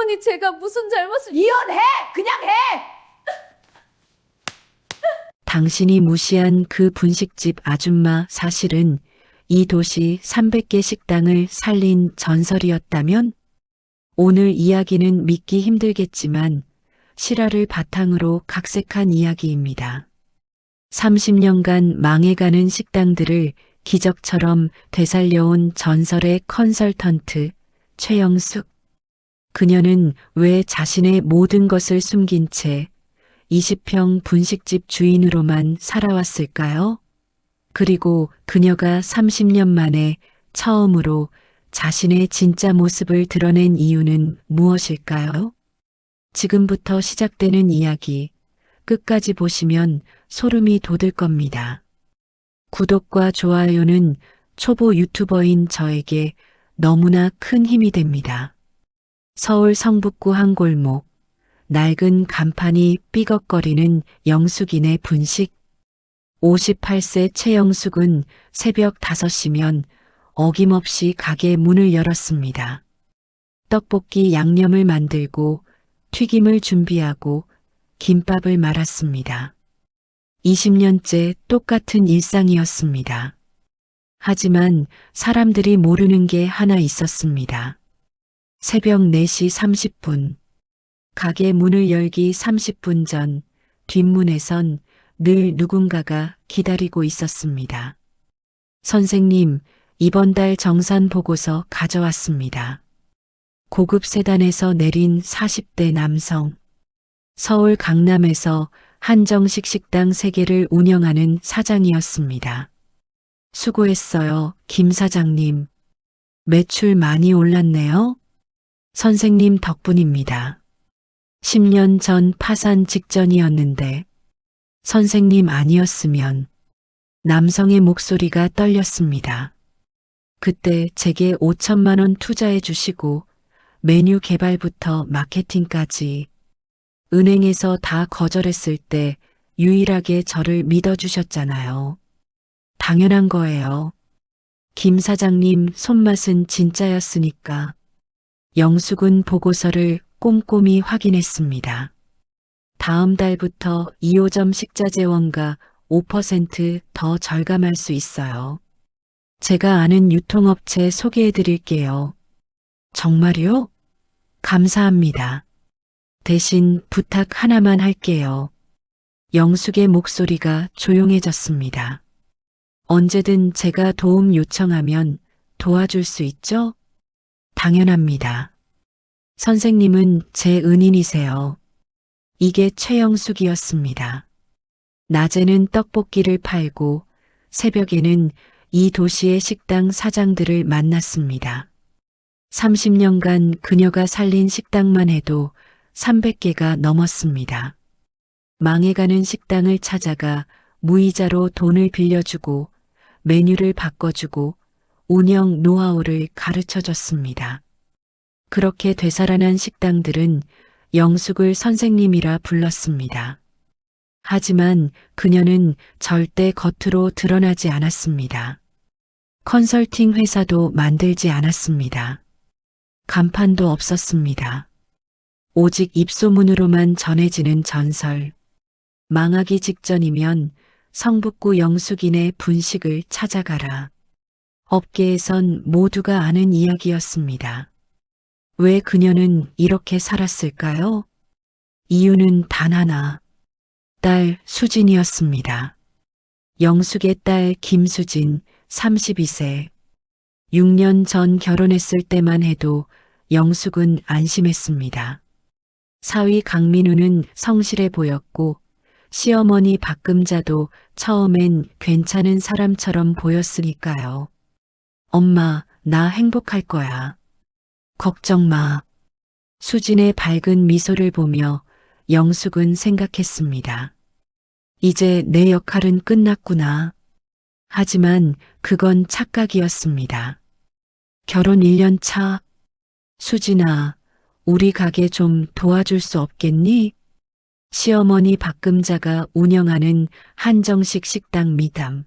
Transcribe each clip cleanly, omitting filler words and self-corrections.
어머니, 제가 무슨 잘못을... 이혼해! 그냥 해! 당신이 무시한 그 분식집 아줌마 사실은 이 도시 300개 식당을 살린 전설이었다면? 오늘 이야기는 믿기 힘들겠지만 실화를 바탕으로 각색한 이야기입니다. 30년간 망해가는 식당들을 기적처럼 되살려온 전설의 컨설턴트 최영숙. 그녀는 왜 자신의 모든 것을 숨긴 채 20평 분식집 주인으로만 살아왔을까요? 그리고 그녀가 30년 만에 처음으로 자신의 진짜 모습을 드러낸 이유는 무엇일까요? 지금부터 시작되는 이야기, 끝까지 보시면 소름이 돋을 겁니다. 구독과 좋아요는 초보 유튜버인 저에게 너무나 큰 힘이 됩니다. 서울 성북구 한 골목, 낡은 간판이 삐걱거리는 영숙이네 분식. 58세 최영숙은 새벽 5시면 어김없이 가게 문을 열었습니다. 떡볶이 양념을 만들고 튀김을 준비하고 김밥을 말았습니다. 20년째 똑같은 일상이었습니다. 하지만 사람들이 모르는 게 하나 있었습니다. 새벽 4시 30분. 가게 문을 열기 30분 전 뒷문에선 늘 누군가가 기다리고 있었습니다. 선생님, 이번 달 정산 보고서 가져왔습니다. 고급 세단에서 내린 40대 남성. 서울 강남에서 한정식 식당 3개를 운영하는 사장이었습니다. 수고했어요, 김 사장님. 매출 많이 올랐네요. 선생님 덕분입니다. 10년 전 파산 직전이었는데 선생님 아니었으면. 남성의 목소리가 떨렸습니다. 그때 제게 5천만 원 투자해 주시고 메뉴 개발부터 마케팅까지 은행에서 다 거절했을 때 유일하게 저를 믿어주셨잖아요. 당연한 거예요. 김 사장님 손맛은 진짜였으니까. 영숙은 보고서를 꼼꼼히 확인했습니다. 다음 달부터 2호점 식자재원가 5% 더 절감할 수 있어요. 제가 아는 유통업체 소개해 드릴게요. 정말요? 감사합니다. 대신 부탁 하나만 할게요. 영숙의 목소리가 조용해졌습니다. 언제든 제가 도움 요청하면 도와줄 수 있죠? 당연합니다. 선생님은 제 은인이세요. 이게 최영숙이었습니다. 낮에는 떡볶이를 팔고 새벽에는 이 도시의 식당 사장들을 만났습니다. 30년간 그녀가 살린 식당만 해도 300개가 넘었습니다. 망해가는 식당을 찾아가 무이자로 돈을 빌려주고 메뉴를 바꿔주고 운영 노하우를 가르쳐줬습니다. 그렇게 되살아난 식당들은 영숙을 선생님이라 불렀습니다. 하지만 그녀는 절대 겉으로 드러나지 않았습니다. 컨설팅 회사도 만들지 않았습니다. 간판도 없었습니다. 오직 입소문으로만 전해지는 전설. 망하기 직전이면 성북구 영숙이네 분식을 찾아가라. 업계에선 모두가 아는 이야기였습니다. 왜 그녀는 이렇게 살았을까요? 이유는 단 하나. 딸 수진이었습니다. 영숙의 딸 김수진 32세. 6년 전 결혼했을 때만 해도 영숙은 안심했습니다. 사위 강민우는 성실해 보였고 시어머니 박금자도 처음엔 괜찮은 사람처럼 보였으니까요. 엄마, 나 행복할 거야. 걱정 마. 수진의 밝은 미소를 보며 영숙은 생각했습니다. 이제 내 역할은 끝났구나. 하지만 그건 착각이었습니다. 결혼 1년 차. 수진아, 우리 가게 좀 도와줄 수 없겠니? 시어머니 박금자가 운영하는 한정식 식당 미담.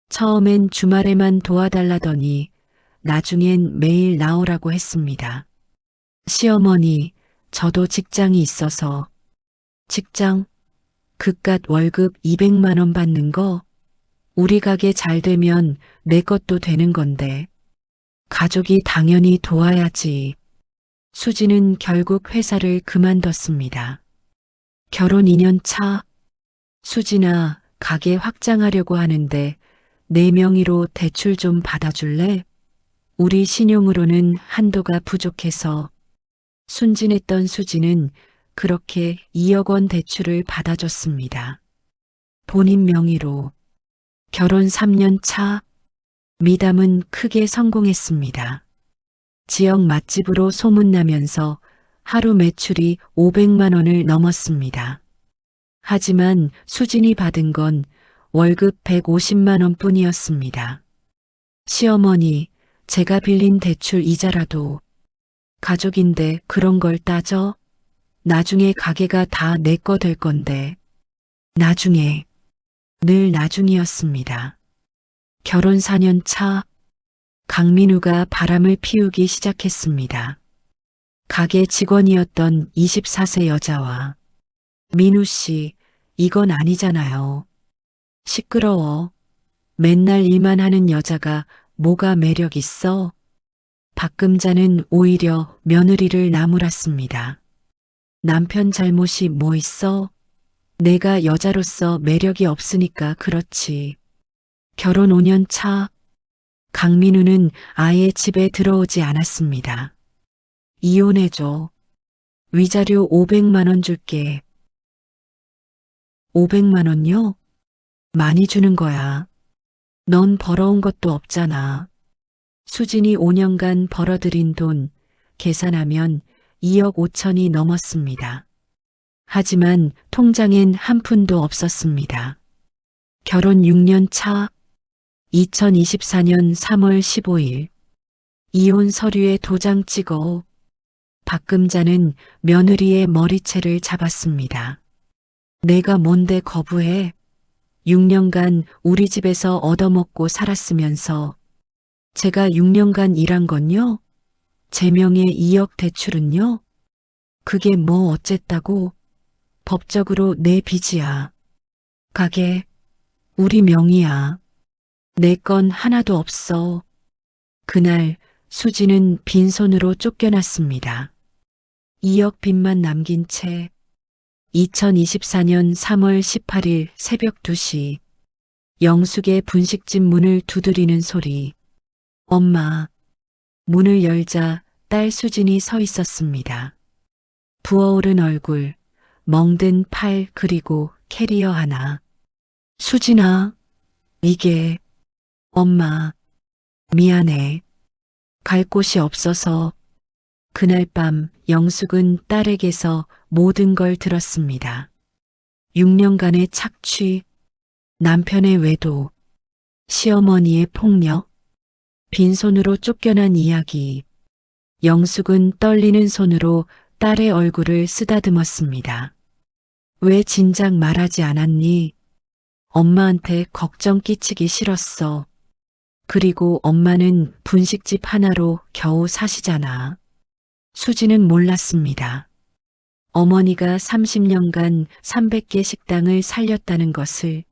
처음엔 주말에만 도와달라더니 나중엔 매일 나오라고 했습니다. 시어머니, 저도 직장이 있어서. 직장? 그깟 월급 200만 원 받는 거? 우리 가게 잘 되면 내 것도 되는 건데. 가족이 당연히 도와야지. 수지는 결국 회사를 그만뒀습니다. 결혼 2년 차. 수진아, 가게 확장하려고 하는데 내 명의로 대출 좀 받아줄래? 우리 신용으로는 한도가 부족해서. 순진했던 수지는 그렇게 2억 원 대출을 받아줬습니다. 본인 명의로. 결혼 3년 차. 미담은 크게 성공했습니다. 지역 맛집으로 소문나면서 하루 매출이 500만 원을 넘었습니다. 하지만 수진이 받은 건 월급 150만 원 뿐이었습니다. 시어머니, 제가 빌린 대출 이자라도. 가족인데 그런 걸 따져? 나중에 가게가 다 내 거 될 건데. 나중에. 늘 나중이었습니다. 결혼 4년 차. 강민우가 바람을 피우기 시작했습니다. 가게 직원이었던 24세 여자와. 민우 씨, 이건 아니잖아요. 시끄러워. 맨날 일만 하는 여자가 뭐가 매력 있어? 박금자는 오히려 며느리를 나무랐습니다. 남편 잘못이 뭐 있어? 내가 여자로서 매력이 없으니까 그렇지. 결혼 5년 차. 강민우는 아예 집에 들어오지 않았습니다. 이혼해줘. 위자료 500만 원 줄게. 500만 원요? 많이 주는 거야. 넌 벌어온 것도 없잖아. 수진이 5년간 벌어들인 돈 계산하면 2억 5천이 넘었습니다. 하지만 통장엔 한 푼도 없었습니다. 결혼 6년 차. 2024년 3월 15일. 이혼 서류에 도장 찍어. 박금자는 며느리의 머리채를 잡았습니다. 내가 뭔데 거부해? 6년간 우리 집에서 얻어먹고 살았으면서. 제가 6년간 일한 건요? 제 명의 2억 대출은요? 그게 뭐 어쨌다고? 법적으로 내 빚이야. 가게, 우리 명의야. 내 건 하나도 없어. 그날 수지는 빈손으로 쫓겨났습니다. 2억 빚만 남긴 채 2024년 3월 18일 새벽 2시 영숙의 분식집 문을 두드리는 소리. 엄마. 문을 열자 딸 수진이 서 있었습니다. 부어오른 얼굴, 멍든 팔 그리고 캐리어 하나. 수진아, 이게. 엄마, 미안해. 갈 곳이 없어서. 그날 밤 영숙은 딸에게서 모든 걸 들었습니다. 6년간의 착취, 남편의 외도, 시어머니의 폭력, 빈손으로 쫓겨난 이야기. 영숙은 떨리는 손으로 딸의 얼굴을 쓰다듬었습니다. 왜 진작 말하지 않았니? 엄마한테 걱정 끼치기 싫었어. 그리고 엄마는 분식집 하나로 겨우 사시잖아. 수지는 몰랐습니다. 어머니가 30년간 300개 식당을 살렸다는 것을.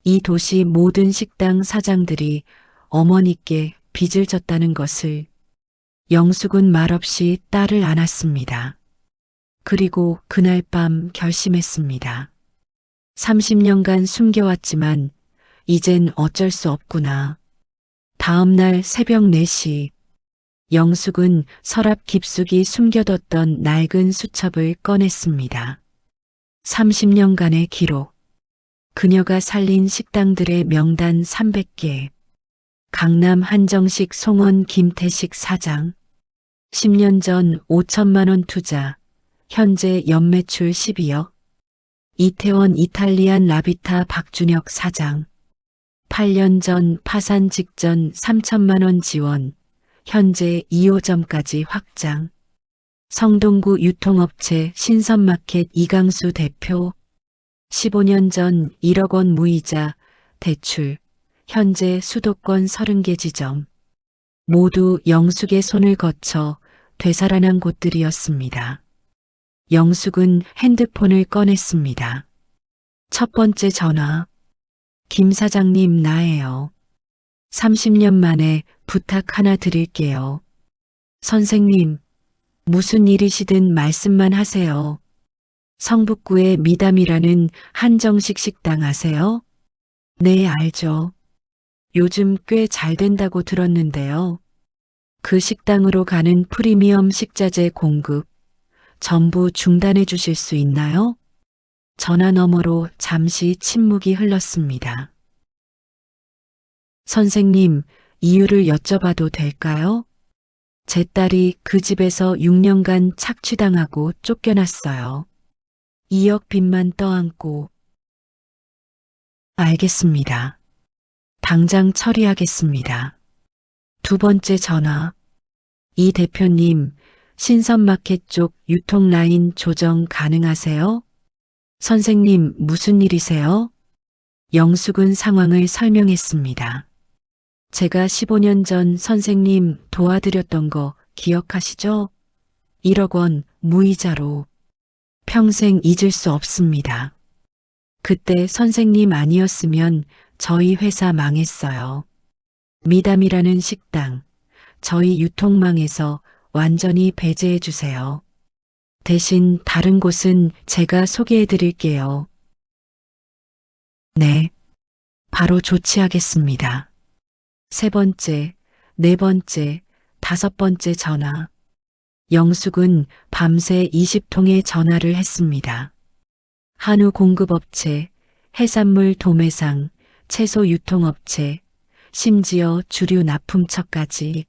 이 도시 모든 식당 사장들이 어머니께 빚을 졌다는 것을. 영숙은 말없이 딸을 안았습니다. 그리고 그날 밤 결심했습니다. 30년간 숨겨왔지만 이젠 어쩔 수 없구나. 다음 날 새벽 4시 영숙은 서랍 깊숙이 숨겨뒀던 낡은 수첩을 꺼냈습니다. 30년간의 기록. 그녀가 살린 식당들의 명단 300개. 강남 한정식 송원 김태식 사장. 10년 전 5천만 원 투자. 현재 연매출 12억. 이태원 이탈리안 라비타 박준혁 사장. 8년 전 파산 직전 3천만 원 지원. 현재 2호점까지 확장. 성동구 유통업체 신선마켓 이강수 대표. 15년 전 1억 원 무이자 대출. 현재 수도권 30개 지점. 모두 영숙의 손을 거쳐 되살아난 곳들이었습니다. 영숙은 핸드폰을 꺼냈습니다. 첫 번째 전화. 김 사장님, 나예요. 30년 만에 부탁 하나 드릴게요. 선생님, 무슨 일이시든 말씀만 하세요. 성북구의 미담이라는 한정식 식당 아세요? 네, 알죠. 요즘 꽤 잘 된다고 들었는데요. 그 식당으로 가는 프리미엄 식자재 공급 전부 중단해 주실 수 있나요? 전화 너머로 잠시 침묵이 흘렀습니다. 선생님, 이유를 여쭤봐도 될까요? 제 딸이 그 집에서 6년간 착취당하고 쫓겨났어요. 2억 빚만 떠안고. 알겠습니다. 당장 처리하겠습니다. 두 번째 전화. 이 대표님, 신선마켓 쪽 유통 라인 조정 가능하세요? 선생님, 무슨 일이세요? 영숙은 상황을 설명했습니다. 제가 15년 전 선생님 도와드렸던 거 기억하시죠? 1억 원 무이자로. 평생 잊을 수 없습니다. 그때 선생님 아니었으면 저희 회사 망했어요. 미담이라는 식당, 저희 유통망에서 완전히 배제해 주세요. 대신 다른 곳은 제가 소개해 드릴게요. 네, 바로 조치하겠습니다. 세 번째, 네 번째, 다섯 번째 전화. 영숙은 밤새 20통의 전화를 했습니다. 한우 공급업체, 해산물 도매상, 채소 유통업체, 심지어 주류 납품처까지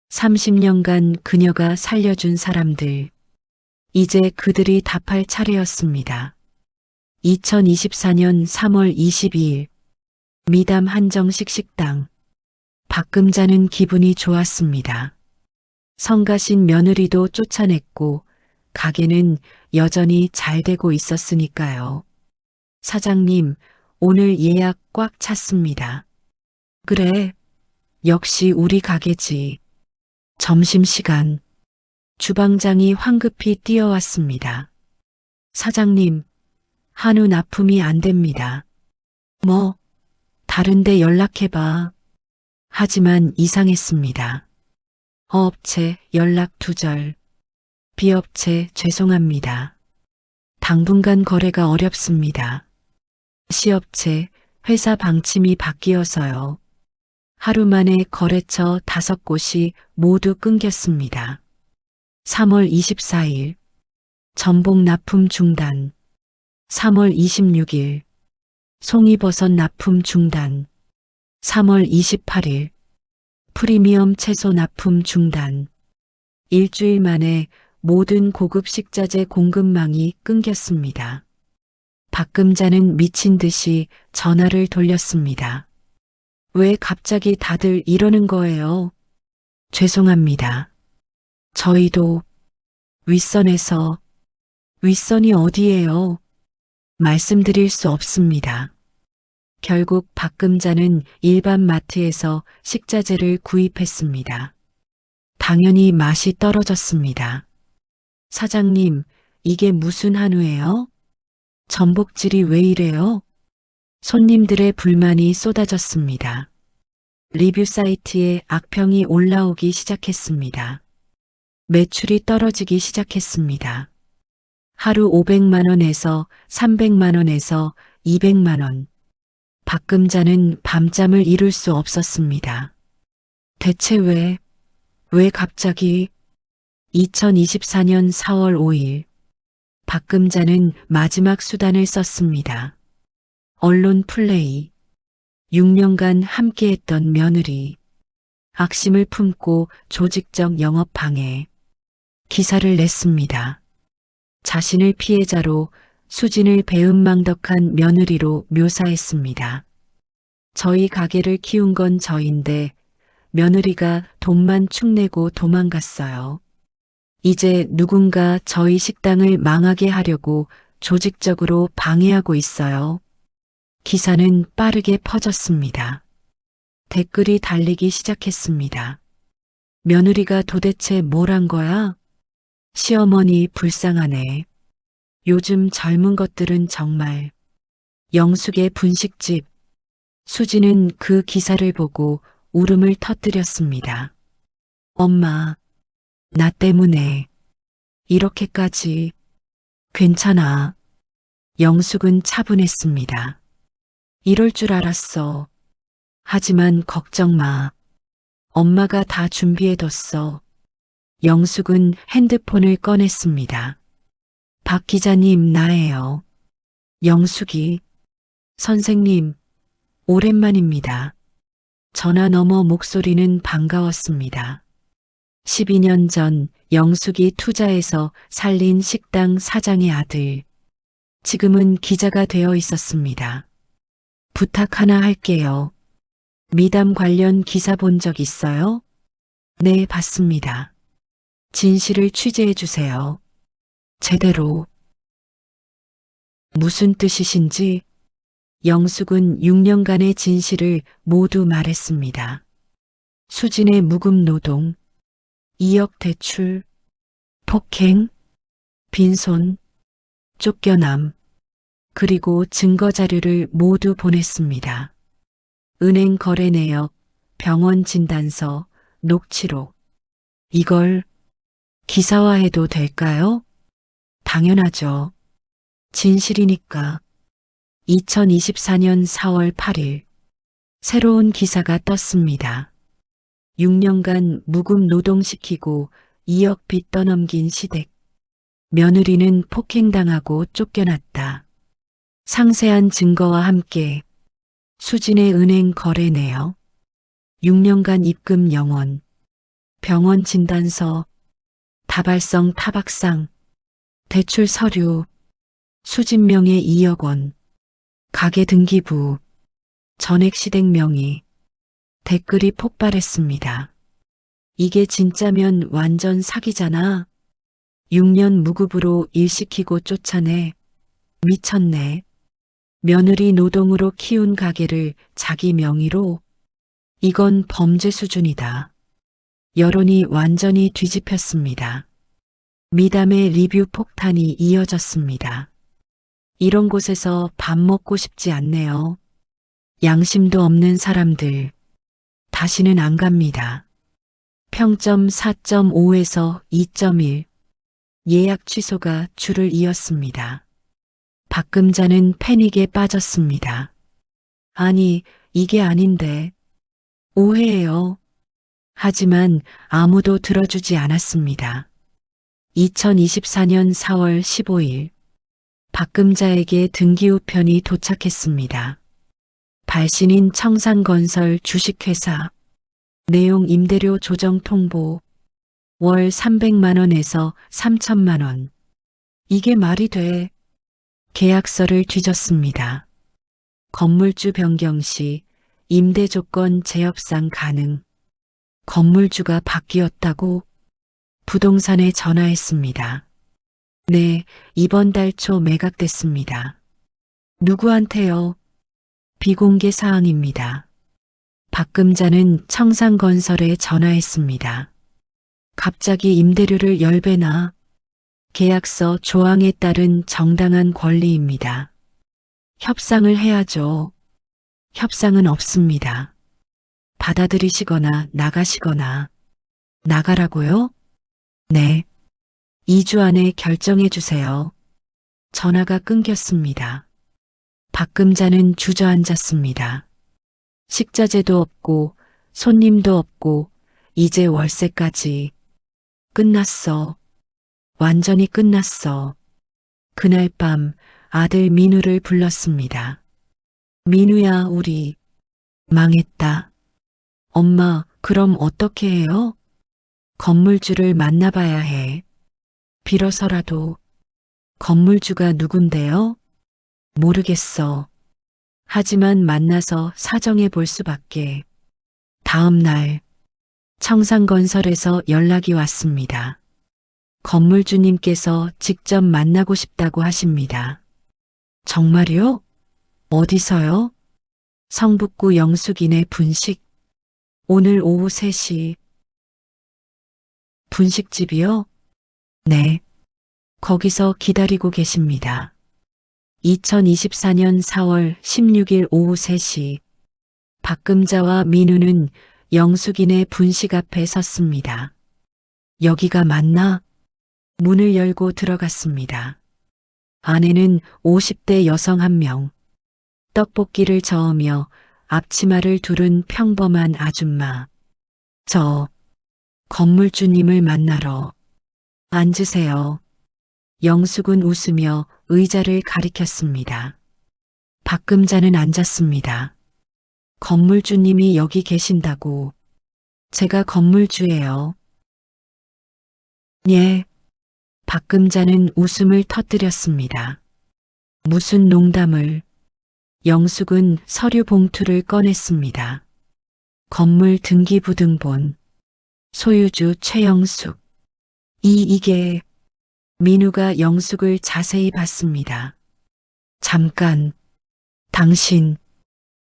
30년간 그녀가 살려준 사람들. 이제 그들이 답할 차례였습니다. 2024년 3월 22일 미담 한정식 식당. 박금자는 기분이 좋았습니다. 성가신 며느리도 쫓아냈고 가게는 여전히 잘 되고 있었으니까요. 사장님, 오늘 예약 꽉 찼습니다. 그래, 역시 우리 가게지. 점심시간. 주방장이 황급히 뛰어왔습니다. 사장님, 한우 납품이 안 됩니다. 뭐, 다른데 연락해봐. 하지만 이상했습니다. 어업체 연락 두절. B업체 죄송합니다. 당분간 거래가 어렵습니다. C업체 회사 방침이 바뀌어서요. 하루 만에 거래처 5곳이 모두 끊겼습니다. 3월 24일 전복 납품 중단. 3월 26일 송이버섯 납품 중단. 3월 28일 프리미엄 채소 납품 중단. 일주일 만에 모든 고급 식자재 공급망이 끊겼습니다. 박금자는 미친 듯이 전화를 돌렸습니다. 왜 갑자기 다들 이러는 거예요? 죄송합니다. 저희도 윗선에서. 윗선이 어디예요? 말씀드릴 수 없습니다. 결국 박금자는 일반 마트에서 식자재를 구입했습니다. 당연히 맛이 떨어졌습니다. 사장님, 이게 무슨 한우예요? 전복질이 왜 이래요? 손님들의 불만이 쏟아졌습니다. 리뷰 사이트에 악평이 올라오기 시작했습니다. 매출이 떨어지기 시작했습니다. 하루 500만 원에서 300만 원에서 200만 원. 박금자는 밤잠을 이룰 수 없었습니다. 대체 왜 갑자기? 2024년 4월 5일 박금자는 마지막 수단을 썼습니다. 언론 플레이. 6년간 함께했던 며느리. 악심을 품고 조직적 영업 방해. 기사를 냈습니다. 자신을 피해자로, 수진을 배은망덕한 며느리로 묘사했습니다. 저희 가게를 키운 건 저인데 며느리가 돈만 축내고 도망갔어요. 이제 누군가 저희 식당을 망하게 하려고 조직적으로 방해하고 있어요. 기사는 빠르게 퍼졌습니다. 댓글이 달리기 시작했습니다. 며느리가 도대체 뭘 한 거야? 시어머니 불쌍하네. 요즘 젊은 것들은 정말. 영숙의 분식집. 수지는 그 기사를 보고 울음을 터뜨렸습니다. 엄마, 나 때문에 이렇게까지. 괜찮아. 영숙은 차분했습니다. 이럴 줄 알았어. 하지만 걱정 마. 엄마가 다 준비해뒀어. 영숙은 핸드폰을 꺼냈습니다. 박 기자님, 나예요. 영숙이. 선생님, 오랜만입니다. 전화 너머 목소리는 반가웠습니다. 12년 전 영숙이 투자해서 살린 식당 사장의 아들. 지금은 기자가 되어 있었습니다. 부탁 하나 할게요. 미담 관련 기사 본 적 있어요? 네, 봤습니다. 진실을 취재해 주세요. 제대로. 무슨 뜻이신지? 영숙은 6년간의 진실을 모두 말했습니다. 수진의 무급 노동, 2억 대출, 폭행, 빈손, 쫓겨남, 그리고 증거 자료를 모두 보냈습니다. 은행 거래 내역, 병원 진단서, 녹취록. 이걸 기사화해도 될까요? 당연하죠. 진실이니까. 2024년 4월 8일 새로운 기사가 떴습니다. 6년간 무급 노동시키고 2억 빚 떠넘긴 시댁. 며느리는 폭행당하고 쫓겨났다. 상세한 증거와 함께 수진의 은행 거래 내역, 6년간 입금 영원, 병원 진단서, 다발성 타박상, 대출 서류, 수진 명의 2억 원, 가게 등기부, 전액 시댁 명의. 댓글이 폭발했습니다. 이게 진짜면 완전 사기잖아. 6년 무급으로 일 시키고 쫓아내. 미쳤네. 며느리 노동으로 키운 가게를 자기 명의로. 이건 범죄 수준이다. 여론이 완전히 뒤집혔습니다. 미담의 리뷰 폭탄이 이어졌습니다. 이런 곳에서 밥 먹고 싶지 않네요. 양심도 없는 사람들. 다시는 안 갑니다. 평점 4.5에서 2.1. 예약 취소가 줄을 이었습니다. 박금자는 패닉에 빠졌습니다. 아니, 이게 아닌데. 오해예요. 하지만 아무도 들어주지 않았습니다. 2024년 4월 15일 박금자에게 등기우편이 도착했습니다. 발신인 청산건설 주식회사. 내용 임대료 조정 통보. 월 300만 원에서 3천만 원. 이게 말이 돼. 계약서를 뒤졌습니다. 건물주 변경 시 임대 조건 재협상 가능. 건물주가 바뀌었다고? 부동산에 전화했습니다. 네, 이번 달 초 매각됐습니다. 누구한테요? 비공개 사항입니다. 박금자는 청산건설에 전화했습니다. 갑자기 임대료를 10배나. 계약서 조항에 따른 정당한 권리입니다. 협상을 해야죠. 협상은 없습니다. 받아들이시거나 나가시거나. 나가라고요? 네. 2주 안에 결정해 주세요. 전화가 끊겼습니다. 박금자는 주저앉았습니다. 식자재도 없고 손님도 없고 이제 월세까지. 끝났어. 완전히 끝났어. 그날 밤 아들 민우를 불렀습니다. 민우야, 우리 망했다. 엄마, 그럼 어떻게 해요? 건물주를 만나봐야 해. 빌어서라도. 건물주가 누군데요? 모르겠어. 하지만 만나서 사정해 볼 수밖에. 다음 날 청산건설에서 연락이 왔습니다. 건물주님께서 직접 만나고 싶다고 하십니다. 정말요? 어디서요? 성북구 영숙이네 분식. 오늘 오후 3시. 분식집이요? 네. 거기서 기다리고 계십니다. 2024년 4월 16일 오후 3시 박금자와 민우는 영숙이네 분식 앞에 섰습니다. 여기가 맞나? 문을 열고 들어갔습니다. 안에는 50대 여성 한 명, 떡볶이를 저으며 앞치마를 두른 평범한 아줌마. 저 건물주님을 만나러 앉으세요. 영숙은 웃으며 의자를 가리켰습니다. 박금자는 앉았습니다. 건물주님이 여기 계신다고. 제가 건물주예요. 예. 박금자는 웃음을 터뜨렸습니다. 무슨 농담을. 영숙은 서류 봉투를 꺼냈습니다. 건물 등기부등본. 소유주 최영숙. 이게. 민우가 영숙을 자세히 봤습니다. 잠깐. 당신.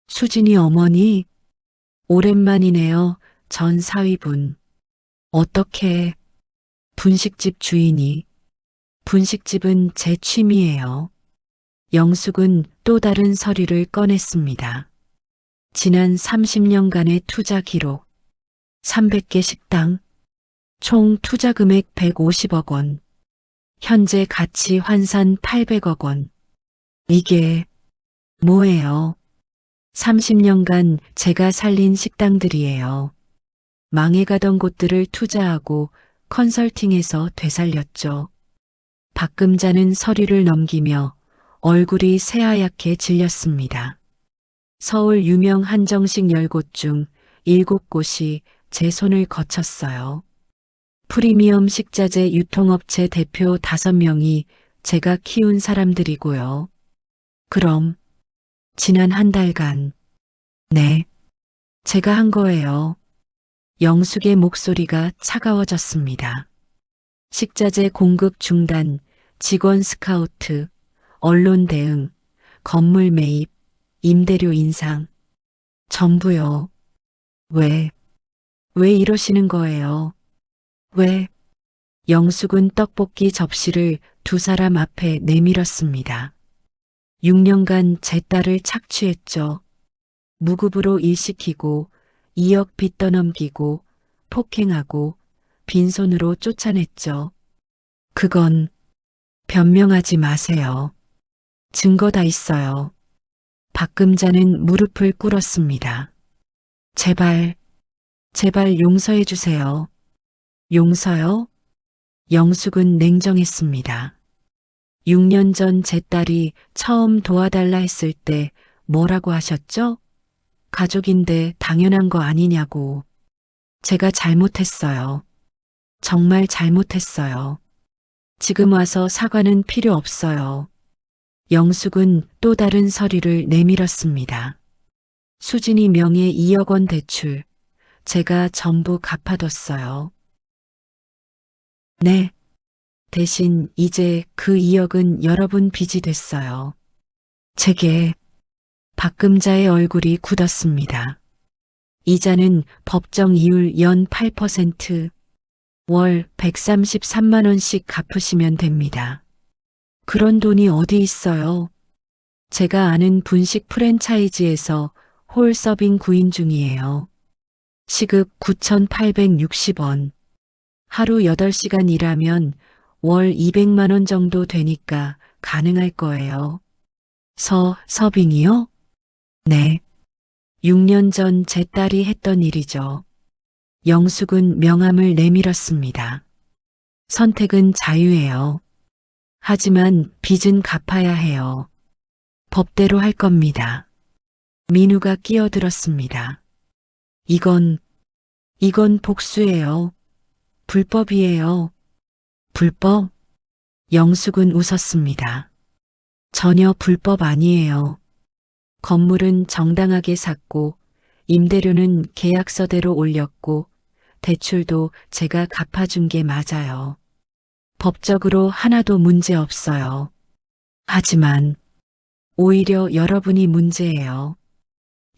수진이 어머니? 오랜만이네요. 전 사위분. 어떻게? 분식집 주인이. 분식집은 제 취미예요. 영숙은 또 다른 서류를 꺼냈습니다. 지난 30년간의 투자 기록. 300개 식당. 총 투자 금액 150억 원. 현재 가치 환산 800억 원. 이게 뭐예요? 30년간 제가 살린 식당들이에요. 망해가던 곳들을 투자하고 컨설팅해서 되살렸죠. 박금자는 서류를 넘기며 얼굴이 새하얗게 질렸습니다. 서울 유명 한정식 10곳 중 7곳이 제 손을 거쳤어요. 프리미엄 식자재 유통업체 대표 5명이 제가 키운 사람들이고요. 그럼 지난 한 달간. 네, 제가 한 거예요. 영숙의 목소리가 차가워졌습니다. 식자재 공급 중단, 직원 스카우트, 언론 대응, 건물 매입, 임대료 인상. 전부요. 왜 이러시는 거예요? 왜? 영숙은 떡볶이 접시를 두 사람 앞에 내밀었습니다. 6년간 제 딸을 착취했죠. 무급으로 일시키고 2억 빚 떠넘기고 폭행하고 빈손으로 쫓아냈죠. 그건 변명하지 마세요. 증거 다 있어요. 박금자는 무릎을 꿇었습니다. 제발 용서해 주세요. 용서요? 영숙은 냉정했습니다. 6년 전 제 딸이 처음 도와달라 했을 때 뭐라고 하셨죠? 가족인데 당연한 거 아니냐고. 제가 잘못했어요. 정말 잘못했어요. 지금 와서 사과는 필요 없어요. 영숙은 또 다른 서류를 내밀었습니다. 수진이 명의 2억 원 대출. 제가 전부 갚아뒀어요. 네. 대신 이제 그 2억은 여러분 빚이 됐어요. 제게. 박금자의 얼굴이 굳었습니다. 이자는 법정 이율 연 8%, 월 133만 원씩 갚으시면 됩니다. 그런 돈이 어디 있어요? 제가 아는 분식 프랜차이즈에서 홀 서빙 구인 중이에요. 시급 9,860원. 하루 8시간 일하면 월 200만 원 정도 되니까 가능할 거예요. 서빙이요? 네. 6년 전 제 딸이 했던 일이죠. 영숙은 명함을 내밀었습니다. 선택은 자유예요. 하지만 빚은 갚아야 해요. 법대로 할 겁니다. 민우가 끼어들었습니다. 이건 복수예요. 불법이에요. 불법? 영숙은 웃었습니다. 전혀 불법 아니에요. 건물은 정당하게 샀고 임대료는 계약서대로 올렸고 대출도 제가 갚아준 게 맞아요. 법적으로 하나도 문제 없어요. 하지만 오히려 여러분이 문제예요.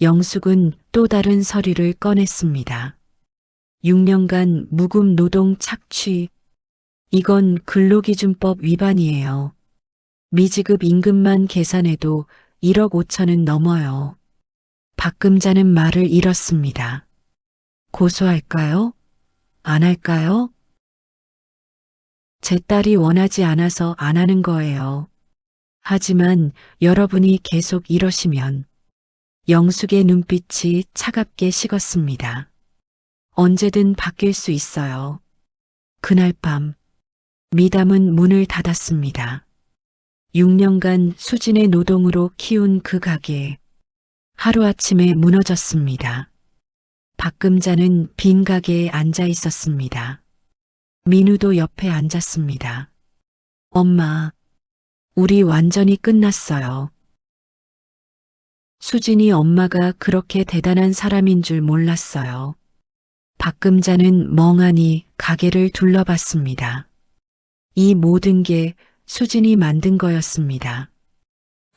영숙은 또 다른 서류를 꺼냈습니다. 6년간 무급 노동 착취. 이건 근로기준법 위반이에요. 미지급 임금만 계산해도 1억 5천은 넘어요. 박금자는 말을 잃었습니다. 고소할까요? 안 할까요? 제 딸이 원하지 않아서 안 하는 거예요. 하지만 여러분이 계속 이러시면 영숙의 눈빛이 차갑게 식었습니다. 언제든 바뀔 수 있어요. 그날 밤 미담은 문을 닫았습니다. 6년간 수진의 노동으로 키운 그 가게 하루아침에 무너졌습니다. 박금자는 빈 가게에 앉아 있었습니다. 민우도 옆에 앉았습니다. 엄마, 우리 완전히 끝났어요. 수진이 엄마가 그렇게 대단한 사람인 줄 몰랐어요. 박금자는 멍하니 가게를 둘러봤습니다. 이 모든 게 수진이 만든 거였습니다.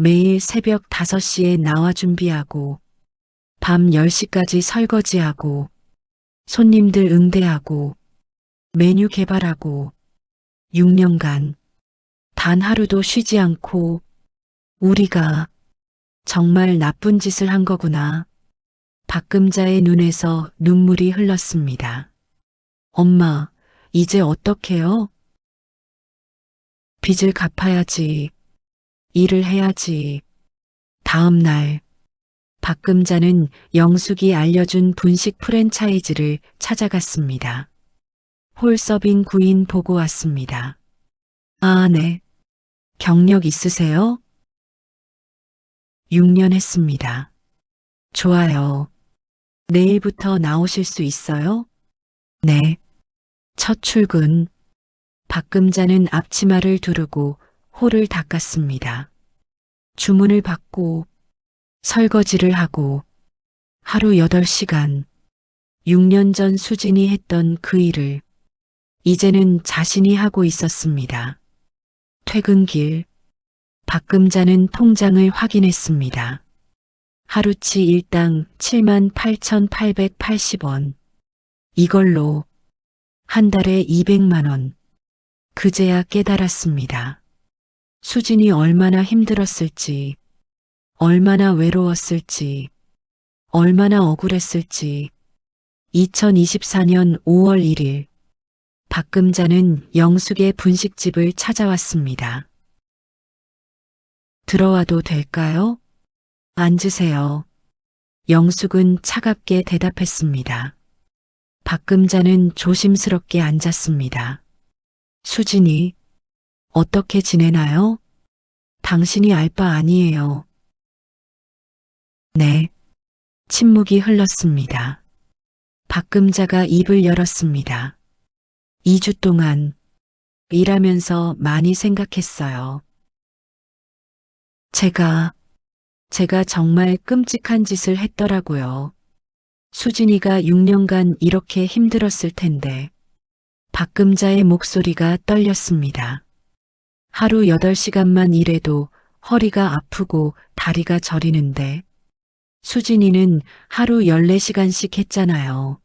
매일 새벽 5시에 나와 준비하고 밤 10시까지 설거지하고 손님들 응대하고 메뉴 개발하고 6년간 단 하루도 쉬지 않고 우리가 정말 나쁜 짓을 한 거구나. 박금자의 눈에서 눈물이 흘렀습니다. 엄마, 이제 어떡해요? 빚을 갚아야지. 일을 해야지. 다음 날 박금자는 영숙이 알려준 분식 프랜차이즈를 찾아갔습니다. 홀서빙 구인 보고 왔습니다. 아, 네. 경력 있으세요? 6년 했습니다. 좋아요. 내일부터 나오실 수 있어요? 네. 첫 출근. 박금자는 앞치마를 두르고 홀을 닦았습니다. 주문을 받고 설거지를 하고 하루 8시간, 6년 전 수진이 했던 그 일을 이제는 자신이 하고 있었습니다. 퇴근길, 박금자는 통장을 확인했습니다. 하루치 일당 78,880원. 이걸로 한 달에 200만 원. 그제야 깨달았습니다. 수진이 얼마나 힘들었을지, 얼마나 외로웠을지, 얼마나 억울했을지. 2024년 5월 1일 박금자는 영숙의 분식집을 찾아왔습니다. 들어와도 될까요? 앉으세요. 영숙은 차갑게 대답했습니다. 박금자는 조심스럽게 앉았습니다. 수진이 어떻게 지내나요? 당신이 알 바 아니에요. 네. 침묵이 흘렀습니다. 박금자가 입을 열었습니다. 2주 동안 일하면서 많이 생각했어요. 제가 정말 끔찍한 짓을 했더라고요. 수진이가 6년간 이렇게 힘들었을 텐데. 박금자의 목소리가 떨렸습니다. 하루 8시간만 일해도 허리가 아프고 다리가 저리는데 수진이는 하루 14시간씩 했잖아요.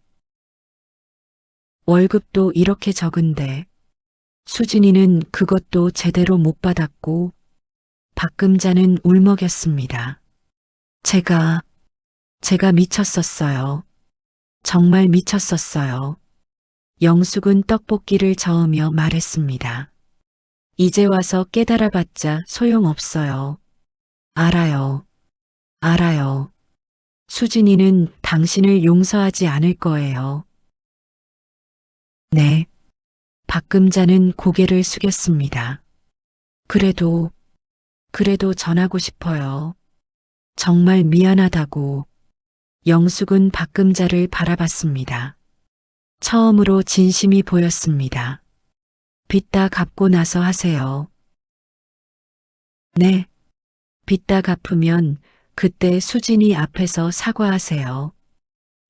월급도 이렇게 적은데 수진이는 그것도 제대로 못 받았고 박금자는 울먹였습니다. 제가 미쳤었어요. 정말 미쳤었어요. 영숙은 떡볶이를 저으며 말했습니다. 이제 와서 깨달아봤자 소용없어요. 알아요. 알아요. 수진이는 당신을 용서하지 않을 거예요. 네. 박금자는 고개를 숙였습니다. 그래도 전하고 싶어요. 정말 미안하다고. 영숙은 박금자를 바라봤습니다. 처음으로 진심이 보였습니다. 빚 다 갚고 나서 하세요. 네. 빚 다 갚으면 그때 수진이 앞에서 사과하세요.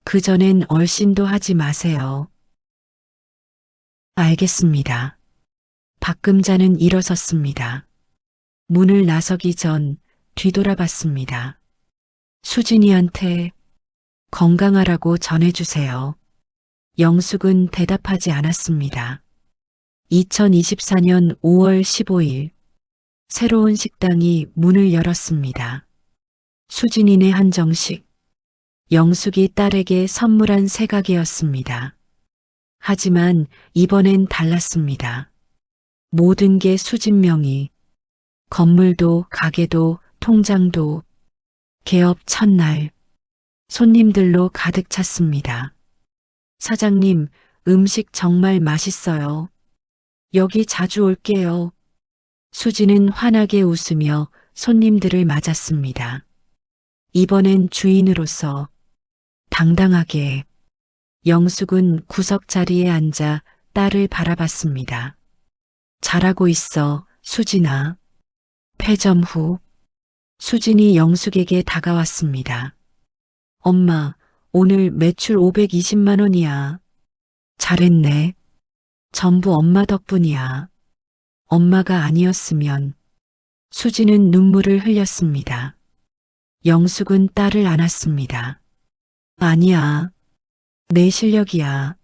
그전엔 얼씬도 하지 마세요. 알겠습니다. 박금자는 일어섰습니다. 문을 나서기 전 뒤돌아봤습니다. 수진이한테 건강하라고 전해주세요. 영숙은 대답하지 않았습니다. 2024년 5월 15일 새로운 식당이 문을 열었습니다. 수진이네 한정식. 영숙이 딸에게 선물한 새 가게였습니다. 하지만 이번엔 달랐습니다. 모든 게 수진 명의. 건물도 가게도 통장도 개업 첫날 손님들로 가득 찼습니다. 사장님, 음식 정말 맛있어요. 여기 자주 올게요. 수지는 환하게 웃으며 손님들을 맞았습니다. 이번엔 주인으로서 당당하게. 영숙은 구석 자리에 앉아 딸을 바라봤습니다. 잘하고 있어, 수진아. 폐점 후 수진이 영숙에게 다가왔습니다. 엄마, 오늘 매출 520만 원이야. 잘했네. 전부 엄마 덕분이야. 엄마가 아니었으면. 수지는 눈물을 흘렸습니다. 영숙은 딸을 안았습니다. 아니야. 내 실력이야.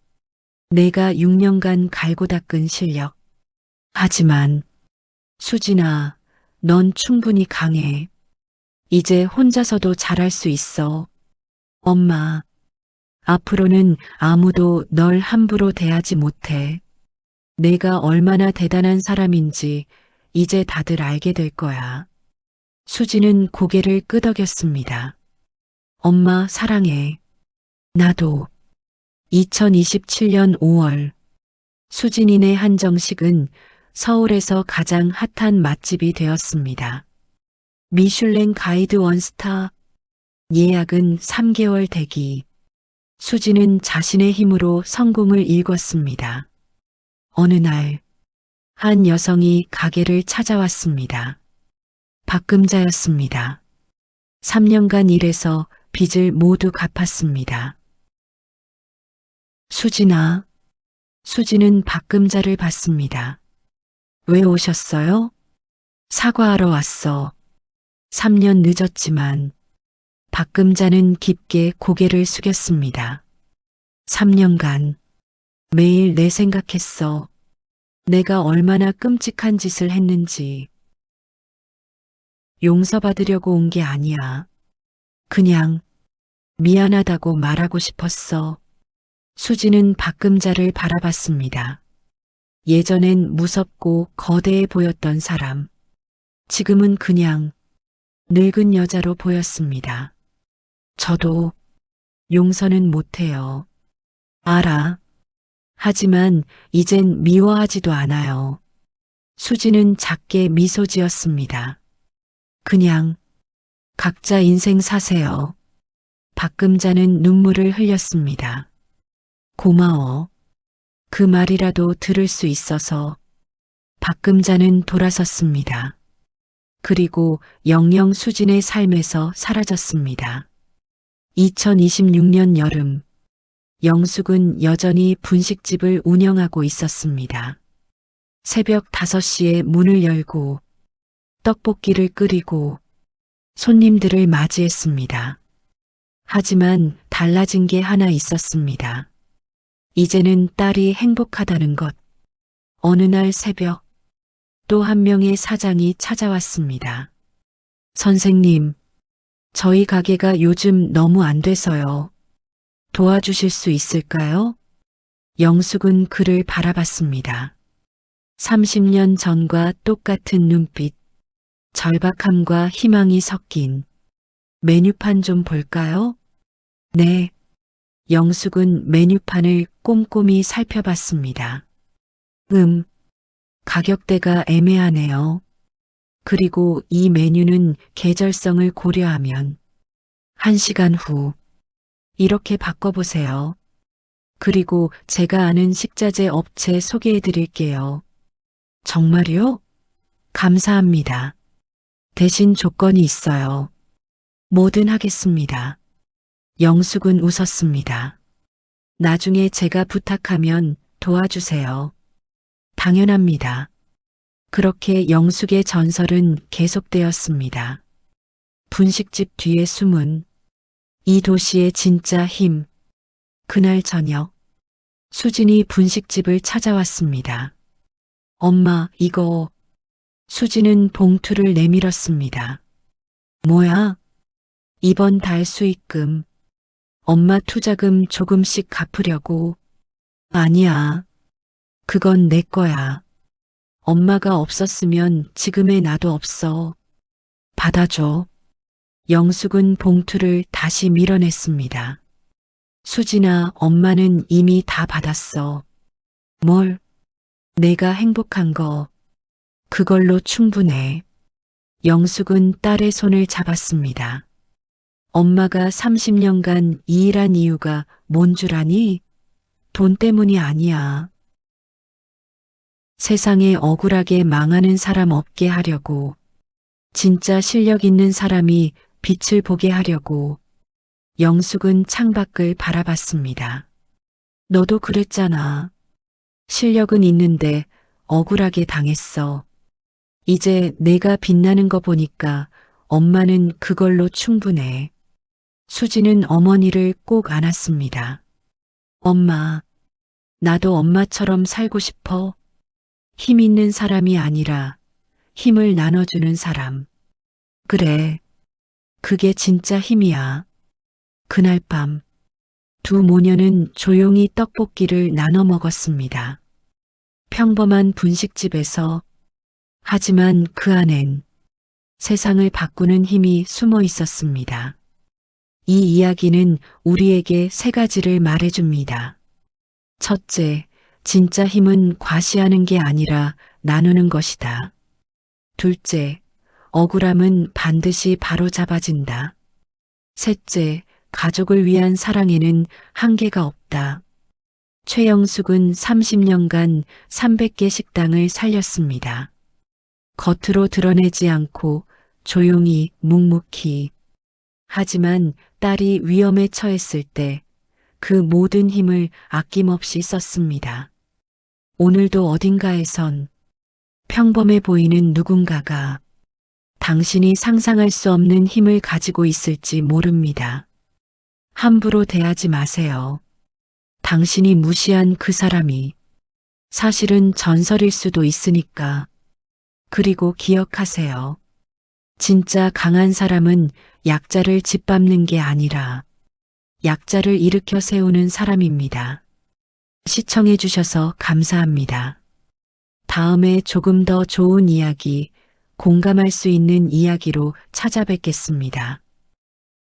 내가 6년간 갈고 닦은 실력. 하지만 수진아, 넌 충분히 강해. 이제 혼자서도 잘할 수 있어. 엄마, 앞으로는 아무도 널 함부로 대하지 못해. 내가 얼마나 대단한 사람인지 이제 다들 알게 될 거야. 수지는 고개를 끄덕였습니다. 엄마 사랑해. 나도. 2027년 5월 수진이네 한정식은 서울에서 가장 핫한 맛집이 되었습니다. 미슐랭 가이드 원스타. 예약은 3개월 대기. 수지는 자신의 힘으로 성공을 일궜습니다. 어느 날, 한 여성이 가게를 찾아왔습니다. 박금자였습니다. 3년간 일해서 빚을 모두 갚았습니다. 수진아. 수지는 박금자를 봤습니다. 왜 오셨어요? 사과하러 왔어. 3년 늦었지만. 박금자는 깊게 고개를 숙였습니다. 3년간 매일 내 생각했어. 내가 얼마나 끔찍한 짓을 했는지. 용서받으려고 온 게 아니야. 그냥 미안하다고 말하고 싶었어. 수지는 박금자를 바라봤습니다. 예전엔 무섭고 거대해 보였던 사람. 지금은 그냥 늙은 여자로 보였습니다. 저도 용서는 못해요. 알아. 하지만 이젠 미워하지도 않아요. 수지는 작게 미소 지었습니다. 그냥 각자 인생 사세요. 박금자는 눈물을 흘렸습니다. 고마워. 그 말이라도 들을 수 있어서. 박금자는 돌아섰습니다. 그리고 영영 수진의 삶에서 사라졌습니다. 2026년 여름, 영숙은 여전히 분식집을 운영하고 있었습니다. 새벽 5시에 문을 열고 떡볶이를 끓이고 손님들을 맞이했습니다. 하지만 달라진 게 하나 있었습니다. 이제는 딸이 행복하다는 것. 어느 날 새벽, 또 한 명의 사장이 찾아왔습니다. 선생님, 저희 가게가 요즘 너무 안 돼서요. 도와주실 수 있을까요? 영숙은 그를 바라봤습니다. 30년 전과 똑같은 눈빛, 절박함과 희망이 섞인. 메뉴판 좀 볼까요? 네. 영숙은 메뉴판을 꼼꼼히 살펴봤습니다. 가격대가 애매하네요. 그리고 이 메뉴는 계절성을 고려하면 1시간 후 이렇게 바꿔보세요. 그리고 제가 아는 식자재 업체 소개해 드릴게요. 정말요? 감사합니다. 대신 조건이 있어요. 뭐든 하겠습니다. 영숙은 웃었습니다. 나중에 제가 부탁하면 도와주세요. 당연합니다. 그렇게 영숙의 전설은 계속되었습니다. 분식집 뒤의 숨은 이 도시의 진짜 힘. 그날 저녁, 수진이 분식집을 찾아왔습니다. 엄마, 이거. 수지는 봉투를 내밀었습니다. 뭐야? 이번 달 수익금. 엄마 투자금 조금씩 갚으려고. 아니야. 그건 내 거야. 엄마가 없었으면 지금의 나도 없어. 받아줘. 영숙은 봉투를 다시 밀어냈습니다. 수진아, 엄마는 이미 다 받았어. 뭘? 내가 행복한 거. 그걸로 충분해. 영숙은 딸의 손을 잡았습니다. 엄마가 30년간 이 일한 이유가 뭔 줄 아니? 돈 때문이 아니야. 세상에 억울하게 망하는 사람 없게 하려고. 진짜 실력 있는 사람이 빛을 보게 하려고. 영숙은 창밖을 바라봤습니다. 너도 그랬잖아. 실력은 있는데 억울하게 당했어. 이제 내가 빛나는 거 보니까 엄마는 그걸로 충분해. 수지는 어머니를 꼭 안았습니다. 엄마, 나도 엄마처럼 살고 싶어. 힘 있는 사람이 아니라 힘을 나눠주는 사람. 그래, 그게 진짜 힘이야. 그날 밤, 두 모녀는 조용히 떡볶이를 나눠 먹었습니다. 평범한 분식집에서. 하지만 그 안엔 세상을 바꾸는 힘이 숨어 있었습니다. 이 이야기는 우리에게 세 가지를 말해줍니다. 첫째, 진짜 힘은 과시하는 게 아니라 나누는 것이다. 둘째, 억울함은 반드시 바로잡아진다. 셋째, 가족을 위한 사랑에는 한계가 없다. 최영숙은 30년간 300개 식당을 살렸습니다. 겉으로 드러내지 않고 조용히 묵묵히. 하지만 딸이 위험에 처했을 때 그 모든 힘을 아낌없이 썼습니다. 오늘도 어딘가에선 평범해 보이는 누군가가 당신이 상상할 수 없는 힘을 가지고 있을지 모릅니다. 함부로 대하지 마세요. 당신이 무시한 그 사람이 사실은 전설일 수도 있으니까. 그리고 기억하세요. 진짜 강한 사람은 약자를 짓밟는 게 아니라 약자를 일으켜 세우는 사람입니다. 시청해 주셔서 감사합니다. 다음에 조금 더 좋은 이야기, 공감할 수 있는 이야기로 찾아뵙겠습니다.